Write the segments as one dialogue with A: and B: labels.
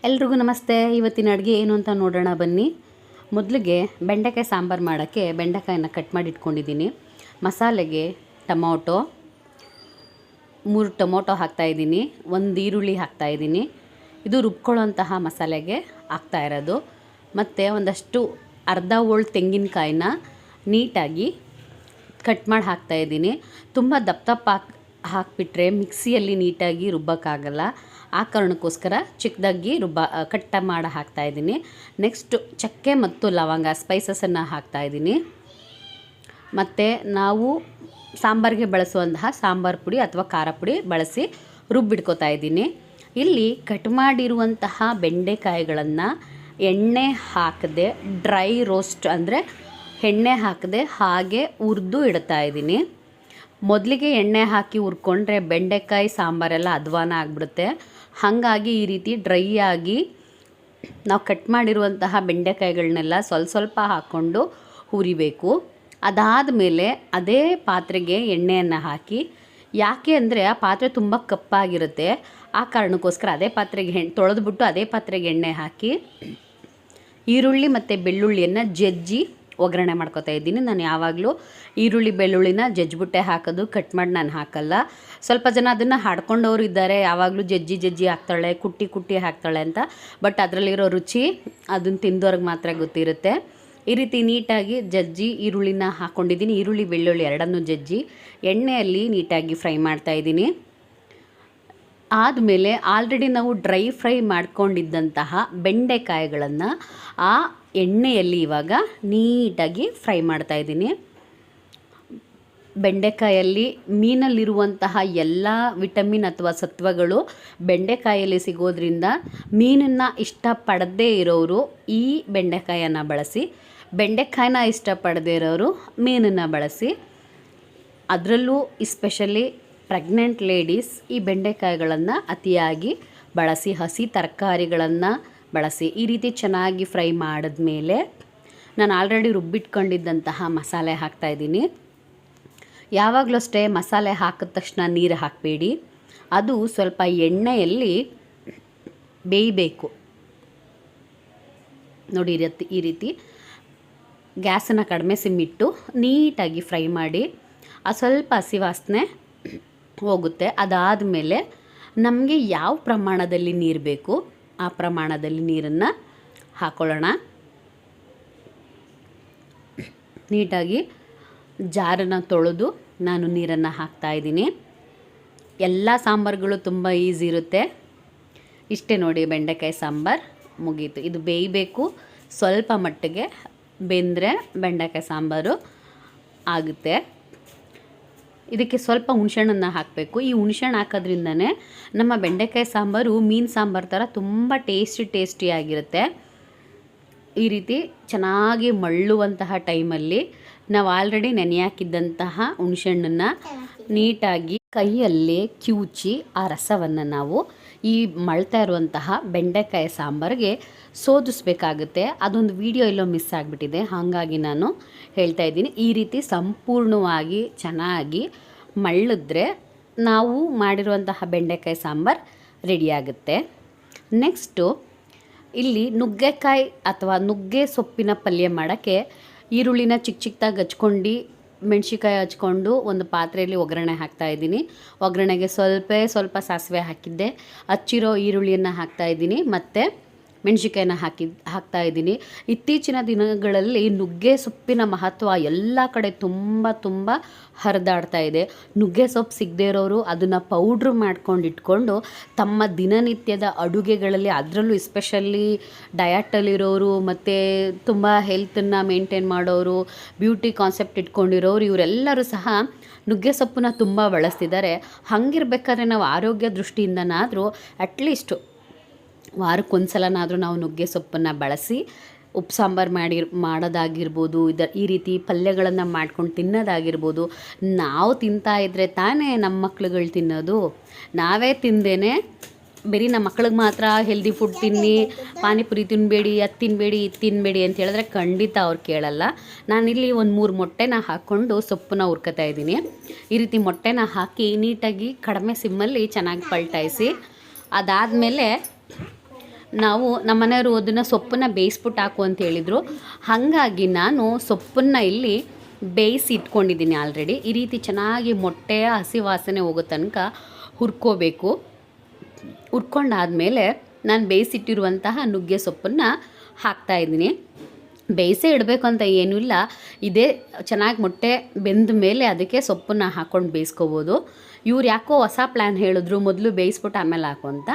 A: ಎಲ್ರಿಗೂ ನಮಸ್ತೆ. ಇವತ್ತಿನ ಅಡುಗೆ ಏನು ಅಂತ ನೋಡೋಣ ಬನ್ನಿ. ಮೊದಲಿಗೆ ಬೆಂಡೆಕಾಯಿ ಸಾಂಬಾರು ಮಾಡೋಕ್ಕೆ ಬೆಂಡೆಕಾಯಿನ ಕಟ್ ಮಾಡಿ ಇಟ್ಕೊಂಡಿದ್ದೀನಿ. ಮಸಾಲೆಗೆ ಟೊಮೊಟೊ 3 ಟೊಮೊಟೊ ಹಾಕ್ತಾಯಿದ್ದೀನಿ, 1 ಈರುಳ್ಳಿ ಹಾಕ್ತಾಯಿದ್ದೀನಿ. ಇದು ರುಬ್ಕೊಳ್ಳೋಂತಹ ಮಸಾಲೆಗೆ ಹಾಕ್ತಾ ಇರೋದು. ಮತ್ತು ಒಂದಷ್ಟು ಅರ್ಧ ಹೋಳು ತೆಂಗಿನಕಾಯಿನ ನೀಟಾಗಿ ಕಟ್ ಮಾಡಿ ಹಾಕ್ತಾಯಿದ್ದೀನಿ. ತುಂಬ ದಪ್ಪ ಹಾಕಿಬಿಟ್ರೆ ಮಿಕ್ಸಿಯಲ್ಲಿ ನೀಟಾಗಿ ರುಬ್ಬೋಕ್ಕಾಗಲ್ಲ. ಆ ಕಾರಣಕ್ಕೋಸ್ಕರ ಚಿಕ್ಕದಾಗಿ ಕಟ್ ಮಾಡಿ ಹಾಕ್ತಾಯಿದ್ದೀನಿ. ನೆಕ್ಸ್ಟು ಚಕ್ಕೆ ಮತ್ತು ಲವಂಗ ಸ್ಪೈಸಸನ್ನು ಹಾಕ್ತಾಯಿದ್ದೀನಿ. ಮತ್ತು ನಾವು ಸಾಂಬಾರಿಗೆ ಬಳಸುವಂತಹ ಸಾಂಬಾರು ಪುಡಿ ಅಥವಾ ಖಾರ ಪುಡಿ ಬಳಸಿ ರುಬ್ಬಿಡ್ಕೊತಾ ಇದ್ದೀನಿ. ಇಲ್ಲಿ ಕಟ್ ಮಾಡಿರುವಂತಹ ಬೆಂಡೆಕಾಯಿಗಳನ್ನು ಎಣ್ಣೆ ಹಾಕದೆ ಡ್ರೈ ರೋಸ್ಟ್ ಅಂದರೆ ಎಣ್ಣೆ ಹಾಕದೆ ಹಾಗೆ ಹುರಿದು ಇಡ್ತಾ ಇದ್ದೀನಿ. ಮೊದಲಿಗೆ ಎಣ್ಣೆ ಹಾಕಿ ಹುರ್ಕೊಂಡ್ರೆ ಬೆಂಡೆಕಾಯಿ ಸಾಂಬಾರೆಲ್ಲ ಅಧ್ವಾನ ಆಗಿಬಿಡುತ್ತೆ. ಹಾಗಾಗಿ ಈ ರೀತಿ ಡ್ರೈ ಆಗಿ ನಾವು ಕಟ್ ಮಾಡಿರುವಂತಹ ಬೆಂಡೆಕಾಯಿಗಳನ್ನೆಲ್ಲ ಸ್ವಲ್ಪ ಹಾಕ್ಕೊಂಡು ಹುರಿಬೇಕು. ಅದಾದಮೇಲೆ ಅದೇ ಪಾತ್ರೆಗೆ ಎಣ್ಣೆಯನ್ನು ಹಾಕಿ, ಯಾಕೆ ಅಂದರೆ ಆ ಪಾತ್ರೆ ತುಂಬ ಕಪ್ಪಾಗಿರುತ್ತೆ, ಆ ಕಾರಣಕ್ಕೋಸ್ಕರ ಅದೇ ಪಾತ್ರೆಗೆ ತೊಳೆದ್ಬಿಟ್ಟು ಅದೇ ಪಾತ್ರೆಗೆ ಎಣ್ಣೆ ಹಾಕಿ ಈರುಳ್ಳಿ ಮತ್ತು ಬೆಳ್ಳುಳ್ಳಿಯನ್ನು ಜಜ್ಜಿ ಒಗ್ಗರಣೆ ಮಾಡ್ಕೊತಾ ಇದ್ದೀನಿ. ನಾನು ಯಾವಾಗಲೂ ಈರುಳ್ಳಿ ಬೆಳ್ಳುಳ್ಳಿನ ಜಜ್ಜಿಬಿಟ್ಟೆ ಹಾಕೋದು, ಕಟ್ ಮಾಡಿ ನಾನು ಹಾಕಲ್ಲ. ಸ್ವಲ್ಪ ಜನ ಅದನ್ನು ಹಾಡ್ಕೊಂಡವರು ಇದ್ದಾರೆ, ಯಾವಾಗಲೂ ಜಜ್ಜಿ ಹಾಕ್ತಾಳೆ, ಕುಟ್ಟಿ ಹಾಕ್ತಾಳೆ ಅಂತ. ಬಟ್ ಅದರಲ್ಲಿರೋ ರುಚಿ ಅದನ್ನು ತಿಂದವ್ರಿಗೆ ಮಾತ್ರ ಗೊತ್ತಿರುತ್ತೆ. ಈ ರೀತಿ ನೀಟಾಗಿ ಜಜ್ಜಿ ಈರುಳ್ಳಿನ ಹಾಕ್ಕೊಂಡಿದ್ದೀನಿ. ಈರುಳ್ಳಿ ಬೆಳ್ಳುಳ್ಳಿ ಎರಡನ್ನೂ ಜಜ್ಜಿ ಎಣ್ಣೆಯಲ್ಲಿ ನೀಟಾಗಿ ಫ್ರೈ ಮಾಡ್ತಾಯಿದ್ದೀನಿ. ಆದಮೇಲೆ ಆಲ್ರೆಡಿ ನಾವು ಡ್ರೈ ಫ್ರೈ ಮಾಡ್ಕೊಂಡಿದ್ದಂತಹ ಬೆಂಡೆಕಾಯಿಗಳನ್ನು ಆ ಎಣ್ಣೆಯಲ್ಲಿ ಇವಾಗ ನೀಟಾಗಿ ಫ್ರೈ ಮಾಡ್ತಾಯಿದ್ದೀನಿ. ಬೆಂಡೆಕಾಯಲ್ಲಿ ಮೀನಲ್ಲಿರುವಂತಹ ಎಲ್ಲ ವಿಟಮಿನ್ ಅಥವಾ ಸತ್ವಗಳು ಬೆಂಡೆಕಾಯಲ್ಲಿ ಸಿಗೋದ್ರಿಂದ ಮೀನನ್ನು ಇಷ್ಟಪಡದೇ ಇರೋರು ಈ ಬೆಂಡೆಕಾಯನ್ನು ಬಳಸಿ, ಬೆಂಡೆಕಾಯಿನ ಇಷ್ಟಪಡದೇ ಇರೋರು ಮೀನನ್ನು ಬಳಸಿ. ಅದರಲ್ಲೂ ಎಸ್ಪೆಷಲಿ ಪ್ರೆಗ್ನೆಂಟ್ ಲೇಡೀಸ್ ಈ ಬೆಂಡೆಕಾಯಿಗಳನ್ನು ಅತಿಯಾಗಿ ಬಳಸಿ, ಹಸಿ ತರಕಾರಿಗಳನ್ನು ಬಳಸಿ. ಈ ರೀತಿ ಚೆನ್ನಾಗಿ ಫ್ರೈ ಮಾಡಿದ್ಮೇಲೆ ನಾನು ಆಲ್ರೆಡಿ ರುಬ್ಬಿಟ್ಕೊಂಡಿದ್ದಂತಹ ಮಸಾಲೆ ಹಾಕ್ತಾಯಿದ್ದೀನಿ. ಯಾವಾಗಲೂ ಅಷ್ಟೇ ಮಸಾಲೆ ಹಾಕಿದ ತಕ್ಷಣ ನೀರು ಹಾಕಬೇಡಿ, ಅದು ಸ್ವಲ್ಪ ಎಣ್ಣೆಯಲ್ಲಿ ಬೇಯಬೇಕು. ನೋಡಿ ಈ ರೀತಿ ಗ್ಯಾಸನ್ನು ಕಡಿಮೆ ಸಿಮ್ಮಿಟ್ಟು ನೀಟಾಗಿ ಫ್ರೈ ಮಾಡಿ, ಸ್ವಲ್ಪ ಹಸಿ ವಾಸನೆ ಹೋಗುತ್ತೆ. ಅದಾದಮೇಲೆ ನಮಗೆ ಯಾವ ಪ್ರಮಾಣದಲ್ಲಿ ನೀರು ಬೇಕು ಆ ಪ್ರಮಾಣದಲ್ಲಿ ನೀರನ್ನು ಹಾಕ್ಕೊಳ್ಳೋಣ. ನೀಟಾಗಿ ಜಾರನ್ನು ತೊಳೆದು ನಾನು ನೀರನ್ನು ಹಾಕ್ತಾಯಿದ್ದೀನಿ. ಎಲ್ಲ ಸಾಂಬಾರುಗಳು ತುಂಬ ಈಸಿ ಇರುತ್ತೆ. ಇಷ್ಟೇ ನೋಡಿ, ಬೆಂಡೆಕಾಯಿ ಸಾಂಬಾರು ಮುಗೀತು. ಇದು ಬೇಯಬೇಕು, ಸ್ವಲ್ಪ ಮಟ್ಟಿಗೆ ಬೆಂದರೆ ಬೆಂಡೆಕಾಯಿ ಸಾಂಬಾರು ಆಗುತ್ತೆ. ಇದಕ್ಕೆ ಸ್ವಲ್ಪ ಹುಣಸೆಹಣ್ಣನ್ನು ಹಾಕಬೇಕು. ಈ ಹುಣಸೆಹಣ್ಣು ಹಾಕೋದ್ರಿಂದನೇ ನಮ್ಮ ಬೆಂಡೆಕಾಯಿ ಸಾಂಬಾರು ಮೀನು ಸಾಂಬಾರು ಥರ ತುಂಬ ಟೇಸ್ಟಿಯಾಗಿರುತ್ತೆ. ಈ ರೀತಿ ಚೆನ್ನಾಗಿ ಮಳ್ಳುವಂತಹ ಟೈಮಲ್ಲಿ ನಾವು ಆಲ್ರೆಡಿ ನೆನೆ ಹಾಕಿದ್ದಂತಹ ಹುಣಸೆಹಣ್ಣನ್ನು ನೀಟಾಗಿ ಕೈಯಲ್ಲೇ ಕಿವುಚಿ ಆ ರಸವನ್ನು ನಾವು ಈ ಮಳ್ತಾ ಇರುವಂತಹ ಬೆಂಡೆಕಾಯಿ ಸಾಂಬಾರಿಗೆ ಸೋದಿಸ್ಬೇಕಾಗುತ್ತೆ. ಅದೊಂದು ವಿಡಿಯೋ ಎಲ್ಲೋ ಮಿಸ್ ಆಗಿಬಿಟ್ಟಿದೆ, ಹಾಗಾಗಿ ನಾನು ಹೇಳ್ತಾ ಇದ್ದೀನಿ. ಈ ರೀತಿ ಸಂಪೂರ್ಣವಾಗಿ ಚೆನ್ನಾಗಿ ಮಳ್ಳಿದ್ರೆ ನಾವು ಮಾಡಿರುವಂತಹ ಬೆಂಡೆಕಾಯಿ ಸಾಂಬಾರು ರೆಡಿಯಾಗುತ್ತೆ. ನೆಕ್ಸ್ಟು ಇಲ್ಲಿ ನುಗ್ಗೆಕಾಯಿ ಅಥವಾ ನುಗ್ಗೆ ಸೊಪ್ಪಿನ ಪಲ್ಯ ಮಾಡೋಕ್ಕೆ ಈರುಳ್ಳಿನ ಚಿಕ್ಕದಾಗಿ ಹಚ್ಕೊಂಡು ಮೆಣಸಿಕಾಯಿ ಹಚ್ಕೊಂಡು ಒಂದು ಪಾತ್ರೆಯಲ್ಲಿ ಒಗ್ಗರಣೆ ಹಾಕ್ತಾಯಿದ್ದೀನಿ. ಒಗ್ಗರಣೆಗೆ ಸ್ವಲ್ಪ ಸಾಸಿವೆ ಹಾಕಿದ್ದೆ, ಹಚ್ಚಿರೋ ಈರುಳ್ಳಿಯನ್ನು ಹಾಕ್ತಾಯಿದ್ದೀನಿ ಮತ್ತು ಮೆಣಸಿಕಾಯಿನ ಹಾಕ್ತಾಯಿದ್ದೀನಿ. ಇತ್ತೀಚಿನ ದಿನಗಳಲ್ಲಿ ನುಗ್ಗೆ ಸೊಪ್ಪಿನ ಮಹತ್ವ ಎಲ್ಲ ಕಡೆ ತುಂಬ ಹರಿದಾಡ್ತಾ ಇದೆ. ನುಗ್ಗೆ ಸೊಪ್ಪು ಸಿಗದೇ ಇರೋರು ಅದನ್ನು ಪೌಡ್ರ್ ಮಾಡ್ಕೊಂಡು ಇಟ್ಕೊಂಡು ತಮ್ಮ ದಿನನಿತ್ಯದ ಅಡುಗೆಗಳಲ್ಲಿ, ಅದರಲ್ಲೂ ಎಸ್ಪೆಷಲಿ ಡಯಟಲ್ಲಿರೋರು ಮತ್ತು ತುಂಬ ಹೆಲ್ತನ್ನು ಮೇಂಟೈನ್ ಮಾಡೋರು, ಬ್ಯೂಟಿ ಕಾನ್ಸೆಪ್ಟ್ ಇಟ್ಕೊಂಡಿರೋರು, ಇವರೆಲ್ಲರೂ ಸಹ ನುಗ್ಗೆ ಸೊಪ್ಪನ್ನ ತುಂಬ ಬಳಸ್ತಿದ್ದಾರೆ. ಹಾಗಿರ್ಬೇಕಾದ್ರೆ ನಾವು ಆರೋಗ್ಯ ದೃಷ್ಟಿಯಿಂದನಾದರೂ ಅಟ್ಲೀಸ್ಟು ವಾರಕ್ಕೊಂದ್ಸಲನಾದರೂ ನಾವು ನುಗ್ಗೆ ಸೊಪ್ಪನ್ನು ಬಳಸಿ ಉಪ್ಪು ಸಾಂಬಾರು ಮಾಡೋದಾಗಿರ್ಬೋದು, ಈ ರೀತಿ ಪಲ್ಯಗಳನ್ನು ಮಾಡ್ಕೊಂಡು ತಿನ್ನೋದಾಗಿರ್ಬೋದು. ನಾವು ತಿಂತಾ ಇದ್ದರೆ ತಾನೇ ನಮ್ಮ ಮಕ್ಳುಗಳು ತಿನ್ನೋದು. ನಾವೇ ತಿಂದೇನೆ ಬರೀ ನಮ್ಮ ಮಕ್ಳಿಗೆ ಮಾತ್ರ ಹೆಲ್ದಿ ಫುಡ್ ತಿನ್ನಿ, ಪಾನಿಪುರಿ ತಿನ್ನಬೇಡಿ, ಅದು ತಿನ್ನಬೇಡಿ, ಇದು ತಿನ್ನಬೇಡಿ ಅಂತ ಹೇಳಿದ್ರೆ ಖಂಡಿತ ಅವ್ರು ಕೇಳಲ್ಲ. ನಾನಿಲ್ಲಿ ಒಂದು 3 ಮೊಟ್ಟೆನ ಹಾಕ್ಕೊಂಡು ಸೊಪ್ಪನ್ನ ಹುರ್ಕೊತಾ ಇದ್ದೀನಿ. ಈ ರೀತಿ ಮೊಟ್ಟೆನ ಹಾಕಿ ನೀಟಾಗಿ ಕಡಿಮೆ ಸಿಮ್ಮಲ್ಲಿ ಚೆನ್ನಾಗಿ ಪಲ್ಟಾಯಿಸಿ, ಅದಾದಮೇಲೆ ನಮ್ಮ ಮನೆಯವರು ಅದನ್ನು ಸೊಪ್ಪನ್ನು ಬೇಯಿಸ್ಬಿಟ್ಟು ಹಾಕು ಅಂತ ಹೇಳಿದರು. ಹಾಗಾಗಿ ನಾನು ಸೊಪ್ಪನ್ನು ಇಲ್ಲಿ ಬೇಯಿಸಿ ಇಟ್ಕೊಂಡಿದ್ದೀನಿ ಆಲ್ರೆಡಿ. ಈ ರೀತಿ ಚೆನ್ನಾಗಿ ಮೊಟ್ಟೆಯ ಹಸಿ ವಾಸನೆ ಹೋಗೋ ತನಕ ಹುರ್ಕೋಬೇಕು. ಹುರ್ಕೊಂಡಾದಮೇಲೆ ನಾನು ಬೇಯಿಸಿಟ್ಟಿರುವಂತಹ ನುಗ್ಗೆ ಸೊಪ್ಪನ್ನು ಹಾಕ್ತಾಯಿದ್ದೀನಿ. ಬೇಯಿಸೇ ಇಡಬೇಕು ಅಂತ ಏನೂ ಇಲ್ಲ, ಇದೇ ಚೆನ್ನಾಗಿ ಮೊಟ್ಟೆ ಬೆಂದ ಮೇಲೆ ಅದಕ್ಕೆ ಸೊಪ್ಪನ್ನು ಹಾಕ್ಕೊಂಡು ಬೇಯಿಸ್ಕೋಬೋದು. ಇವ್ರು ಯಾಕೋ ಹೊಸ ಪ್ಲ್ಯಾನ್ ಹೇಳಿದ್ರು, ಮೊದಲು ಬೇಯಿಸ್ಬಿಟ್ಟು ಆಮೇಲೆ ಹಾಕು ಅಂತ.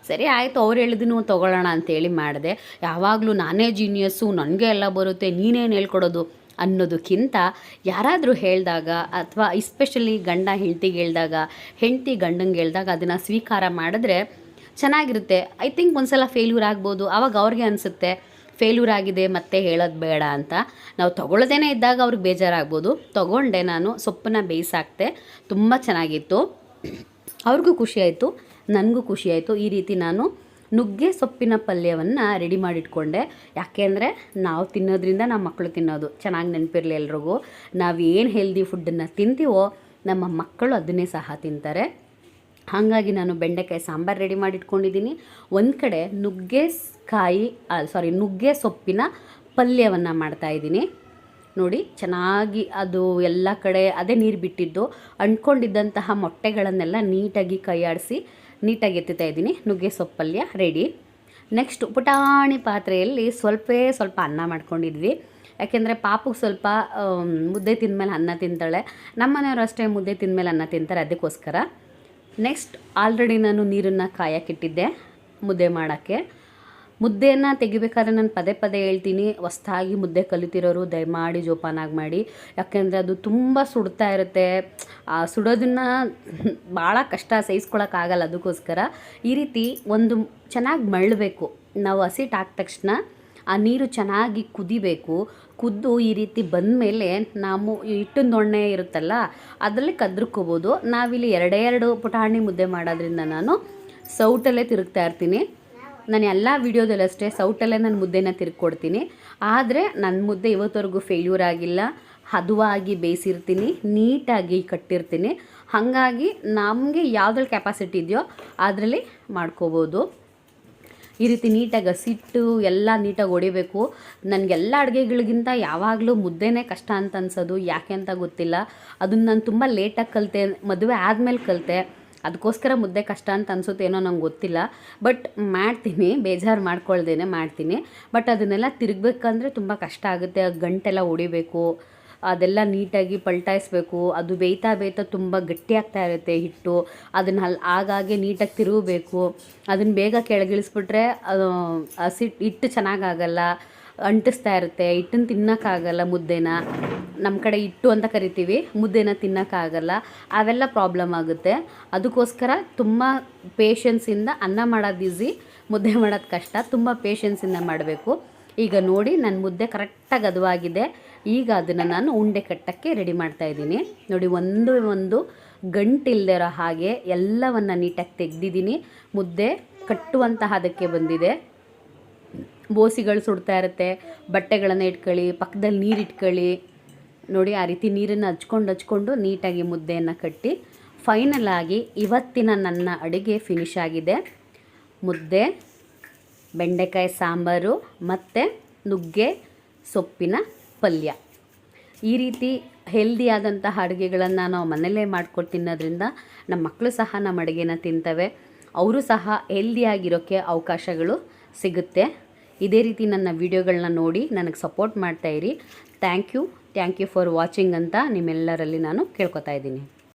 A: ಸರಿ ಆಯಿತು, ಅವ್ರು ಹೇಳಿದ್ರು ತೊಗೊಳ್ಳೋಣ ಅಂತೇಳಿ ಮಾಡಿದೆ. ಯಾವಾಗಲೂ ನಾನೇ ಜೀನಿಯಸ್ಸು, ನನಗೆ ಎಲ್ಲ ಬರುತ್ತೆ, ನೀನೇನು ಹೇಳ್ಕೊಡೋದು ಅನ್ನೋದಕ್ಕಿಂತ ಯಾರಾದರೂ ಹೇಳಿದಾಗ ಅಥವಾ ಎಸ್ಪೆಷಲಿ ಗಂಡ ಹೆಂಡ್ತಿಗೆ ಹೇಳಿದಾಗ, ಹೆಂಡ್ತಿ ಗಂಡಂಗೆ ಹೇಳಿದಾಗ ಅದನ್ನು ಸ್ವೀಕಾರ ಮಾಡಿದ್ರೆ ಚೆನ್ನಾಗಿರುತ್ತೆ. ಐ ಥಿಂಕ್ ಒಂದು ಸಲ ಫೇಲ್ಯೂರ್ ಆಗ್ಬೋದು, ಆವಾಗ ಅವ್ರಿಗೆ ಅನಿಸುತ್ತೆ ಫೇಲ್ಯೂರ್ ಆಗಿದೆ ಮತ್ತೆ ಹೇಳೋದು ಬೇಡ ಅಂತ. ನಾವು ತೊಗೊಳ್ಳೋದೇನೆ ಇದ್ದಾಗ ಅವ್ರಿಗೆ ಬೇಜಾರಾಗ್ಬೋದು. ತೊಗೊಂಡೆ ನಾನು ಸೊಪ್ಪನ್ನು ಬೇಯಿಸಾಕ್ತೆ, ತುಂಬ ಚೆನ್ನಾಗಿತ್ತು. ಅವ್ರಿಗೂ ಖುಷಿಯಾಯಿತು, ನನಗೂ ಖುಷಿಯಾಯಿತು. ಈ ರೀತಿ ನಾನು ನುಗ್ಗೆ ಸೊಪ್ಪಿನ ಪಲ್ಯವನ್ನು ರೆಡಿ ಮಾಡಿಟ್ಕೊಂಡೆ. ಯಾಕೆ ಅಂದರೆ ನಾವು ತಿನ್ನೋದ್ರಿಂದ ನಮ್ಮ ಮಕ್ಕಳು ತಿನ್ನೋದು. ಚೆನ್ನಾಗಿ ನೆನಪಿರಲಿ ಎಲ್ರಿಗೂ, ನಾವು ಏನು ಹೆಲ್ದಿ ಫುಡ್ಡನ್ನು ತಿಂತೀವೋ ನಮ್ಮ ಮಕ್ಕಳು ಅದನ್ನೇ ಸಹ ತಿಂತಾರೆ. ಹಾಗಾಗಿ ನಾನು ಬೆಂಡೆಕಾಯಿ ಸಾಂಬಾರು ರೆಡಿ ಮಾಡಿಟ್ಕೊಂಡಿದ್ದೀನಿ. ಒಂದು ಕಡೆ ನುಗ್ಗೆ ಸೊಪ್ಪಿನ ಪಲ್ಯವನ್ನು ಮಾಡ್ತಾಯಿದ್ದೀನಿ. ನೋಡಿ ಚೆನ್ನಾಗಿ ಅದು ಎಲ್ಲ ಕಡೆ ಅದೇ ನೀರು ಬಿಟ್ಟಿದ್ದು, ಅಂಟ್ಕೊಂಡಿದ್ದಂತಹ ಮೊಟ್ಟೆಗಳನ್ನೆಲ್ಲ ನೀಟಾಗಿ ಕೈಯಾಡಿಸಿ ನೀಟಾಗಿ ಎತ್ತುತ್ತಾ ಇದ್ದೀನಿ. ನುಗ್ಗೆ ಸೊಪ್ಪು ಪಲ್ಯ ರೆಡಿ. ನೆಕ್ಸ್ಟ್ ಪುಟಾಣಿ ಪಾತ್ರೆಯಲ್ಲಿ ಸ್ವಲ್ಪ ಅನ್ನ ಮಾಡ್ಕೊಂಡಿದ್ವಿ. ಯಾಕೆಂದರೆ ಪಾಪುಗೆ ಸ್ವಲ್ಪ ಮುದ್ದೆ ತಿಂದಮೇಲೆ ಅನ್ನ ತಿಂತಾಳೆ, ನಮ್ಮ ಮನೆಯವರು ಅಷ್ಟೇ ಮುದ್ದೆ ತಿಂದಮೇಲೆ ಅನ್ನ ತಿಂತಾರೆ, ಅದಕ್ಕೋಸ್ಕರ. ನೆಕ್ಸ್ಟ್ ಆಲ್ರೆಡಿ ನಾನು ನೀರನ್ನು ಕಾಯಕ್ಕಿಟ್ಟಿದ್ದೆ ಮುದ್ದೆ ಮಾಡೋಕ್ಕೆ. ಮುದ್ದೆಯನ್ನು ತೆಗಿಬೇಕಾದ್ರೆ ನಾನು ಪದೇ ಹೇಳ್ತೀನಿ, ಹೊಸ್ದಾಗಿ ಮುದ್ದೆ ಕಲಿತಿರೋರು ದಯಮಾಡಿ ಜೋಪಾನಾಗಿ ಮಾಡಿ. ಯಾಕೆಂದರೆ ಅದು ತುಂಬ ಸುಡ್ತಾ ಇರುತ್ತೆ, ಸುಡೋದನ್ನು ಭಾಳ ಕಷ್ಟ, ಸಹಿಸ್ಕೊಳಕ್ಕಾಗಲ್ಲ. ಅದಕ್ಕೋಸ್ಕರ ಈ ರೀತಿ ಒಂದು ಚೆನ್ನಾಗಿ ಮಳ್ಳಬೇಕು. ನಾವು ಹಸಿಟ್ಟು ಹಾಕಿದ ತಕ್ಷಣ ಆ ನೀರು ಚೆನ್ನಾಗಿ ಕುದ್ದು ಈ ರೀತಿ ಬಂದಮೇಲೆ ನಾವು ಹಿಟ್ಟಿನ ದೊಣ್ಣೆ ಇರುತ್ತಲ್ಲ ಅದರಲ್ಲಿ ಕದ್ರಕೋಬೋದು. ನಾವಿಲ್ಲಿ ಎರಡೇ ಪುಟಾಣಿ ಮುದ್ದೆ ಮಾಡೋದ್ರಿಂದ ನಾನು ಸೌಟಲ್ಲೇ ತಿರುಗ್ತಾ ಇರ್ತೀನಿ. ನಾನು ಎಲ್ಲ ವೀಡಿಯೋದಲ್ಲೂ ಅಷ್ಟೇ ಸೌಟಲ್ಲೇ ನಾನು ಮುದ್ದೆನ ತಿರುಗ್ಕೊಡ್ತೀನಿ. ಆದರೆ ನನ್ನ ಮುದ್ದೆ ಇವತ್ತವರೆಗೂ ಫೇಲ್ಯೂರ್ ಆಗಿಲ್ಲ, ಹದವಾಗಿ ಬೇಯಿಸಿರ್ತೀನಿ, ನೀಟಾಗಿ ಕಟ್ಟಿರ್ತೀನಿ. ಹಾಗಾಗಿ ನಮಗೆ ಯಾವುದ್ರಲ್ಲಿ ಕೆಪಾಸಿಟಿ ಇದೆಯೋ ಅದರಲ್ಲಿ ಮಾಡ್ಕೋಬೋದು. ಈ ರೀತಿ ನೀಟಾಗಿ ಹಸಿಟ್ಟು ಎಲ್ಲ ನೀಟಾಗಿ ಹೊಡಿಬೇಕು. ನನಗೆಲ್ಲ ಅಡುಗೆಗಳಿಗಿಂತ ಯಾವಾಗಲೂ ಮುದ್ದೆನೇ ಕಷ್ಟ ಅಂತ ಅನ್ಸೋದು, ಯಾಕೆ ಅಂತ ಗೊತ್ತಿಲ್ಲ. ಅದನ್ನು ನಾನು ತುಂಬ ಲೇಟಾಗಿ ಕಲಿತೆ, ಮದುವೆ ಆದಮೇಲೆ ಕಲಿತೆ. ಅದಕ್ಕೋಸ್ಕರ ಮುದ್ದೆ ಕಷ್ಟ ಅಂತ ಅನಿಸುತ್ತೇನೋ ನಂಗೆ ಗೊತ್ತಿಲ್ಲ. ಬಟ್ ಮಾಡ್ತೀನಿ, ಬೇಜಾರು ಮಾಡ್ಕೊಳ್ದೇನೆ ಮಾಡ್ತೀನಿ. ಬಟ್ ಅದನ್ನೆಲ್ಲ ತಿರುಗಬೇಕಂದ್ರೆ ತುಂಬ ಕಷ್ಟ ಆಗುತ್ತೆ. ಗಂಟೆಲ್ಲ ಹೊಡಿಬೇಕು, ಅದೆಲ್ಲ ನೀಟಾಗಿ ಪಲ್ಟಾಯಿಸ್ಬೇಕು. ಅದು ಬೇಯ್ತಾ ತುಂಬ ಗಟ್ಟಿಯಾಗ್ತಾ ಇರುತ್ತೆ ಹಿಟ್ಟು. ಅದನ್ನು ಆಗಾಗೆ ನೀಟಾಗಿ ತಿರುಗಬೇಕು. ಅದನ್ನು ಬೇಗ ಕೆಳಗಿಳಿಸ್ಬಿಟ್ರೆ ಹಿಟ್ಟು ಚೆನ್ನಾಗಾಗಲ್ಲ, ಅಂಟಿಸ್ತಾ ಇರುತ್ತೆ. ಹಿಟ್ಟನ್ನು ತಿನ್ನೋಕ್ಕಾಗಲ್ಲ, ಮುದ್ದೆನ ನಮ್ಮ ಕಡೆ ಹಿಟ್ಟು ಅಂತ ಕರಿತೀವಿ, ಮುದ್ದೆನ ತಿನ್ನೋಕ್ಕಾಗಲ್ಲ. ಅವೆಲ್ಲ ಪ್ರಾಬ್ಲಮ್ ಆಗುತ್ತೆ. ಅದಕ್ಕೋಸ್ಕರ ತುಂಬ ಪೇಷನ್ಸಿಂದ ಅನ್ನ ಮಾಡೋದು ಈಸಿ, ಮುದ್ದೆ ಮಾಡೋದು ಕಷ್ಟ. ತುಂಬ ಪೇಷನ್ಸಿಂದ ಮಾಡಬೇಕು. ಈಗ ನೋಡಿ ನನ್ನ ಮುದ್ದೆ ಕರೆಕ್ಟಾಗಿ ಹದವಾಗಿದೆ. ಈಗ ಅದನ್ನು ನಾನು ಉಂಡೆ ಕಟ್ಟೋಕ್ಕೆ ರೆಡಿ ಮಾಡ್ತಾಯಿದ್ದೀನಿ. ನೋಡಿ ಒಂದು ಗಂಟಿಲ್ಲದೆ ಇರೋ ಹಾಗೆ ಎಲ್ಲವನ್ನು ನೀಟಾಗಿ ತೆಗೆದಿದ್ದೀನಿ. ಮುದ್ದೆ ಕಟ್ಟುವಂತಹ ಅದಕ್ಕೆ ಬಂದಿದೆ. ಬೋಸಿಗಳು ಸುಡ್ತಾ ಇರುತ್ತೆ, ಬಟ್ಟೆಗಳನ್ನು ಇಟ್ಕೊಳ್ಳಿ, ಪಕ್ಕದಲ್ಲಿ ನೀರು ಇಟ್ಕೊಳ್ಳಿ. ನೋಡಿ ಆ ರೀತಿ ನೀರನ್ನು ಹಚ್ಕೊಂಡು ನೀಟಾಗಿ ಮುದ್ದೆಯನ್ನು ಕಟ್ಟಿ ಫೈನಲ್ ಆಗಿ ಇವತ್ತಿನ ನನ್ನ ಅಡುಗೆ ಫಿನಿಶ್ ಆಗಿದೆ. ಮುದ್ದೆ, ಬೆಂಡೆಕಾಯಿ ಸಾಂಬಾರು ಮತ್ತು ನುಗ್ಗೆ ಸೊಪ್ಪಿನ ಪಲ್ಯ. ಈ ರೀತಿ ಹೆಲ್ದಿಯಾದಂತಹ ಅಡುಗೆಗಳನ್ನು ನಾವು ಮನೆಯಲ್ಲೇ ಮಾಡ್ಕೊಂಡು ತಿನ್ನೋದ್ರಿಂದ ನಮ್ಮ ಮಕ್ಕಳು ಸಹ ನಮ್ಮ ಅಡುಗೆನ ತಿಂತವೆ, ಅವರು ಸಹ ಹೆಲ್ದಿಯಾಗಿರೋಕ್ಕೆ ಅವಕಾಶಗಳು ಸಿಗುತ್ತೆ. ಇದೇ ರೀತಿ ನನ್ನ ವೀಡಿಯೋಗಳನ್ನ ನೋಡಿ ನನಗೆ ಸಪೋರ್ಟ್ ಮಾಡ್ತಾಯಿರಿ. ಥ್ಯಾಂಕ್ ಯು ಫಾರ್ ವಾಚಿಂಗ್ ಅಂತ ನಿಮ್ಮೆಲ್ಲರಲ್ಲಿ ನಾನು ಕೇಳ್ಕೊತಾ ಇದ್ದೀನಿ.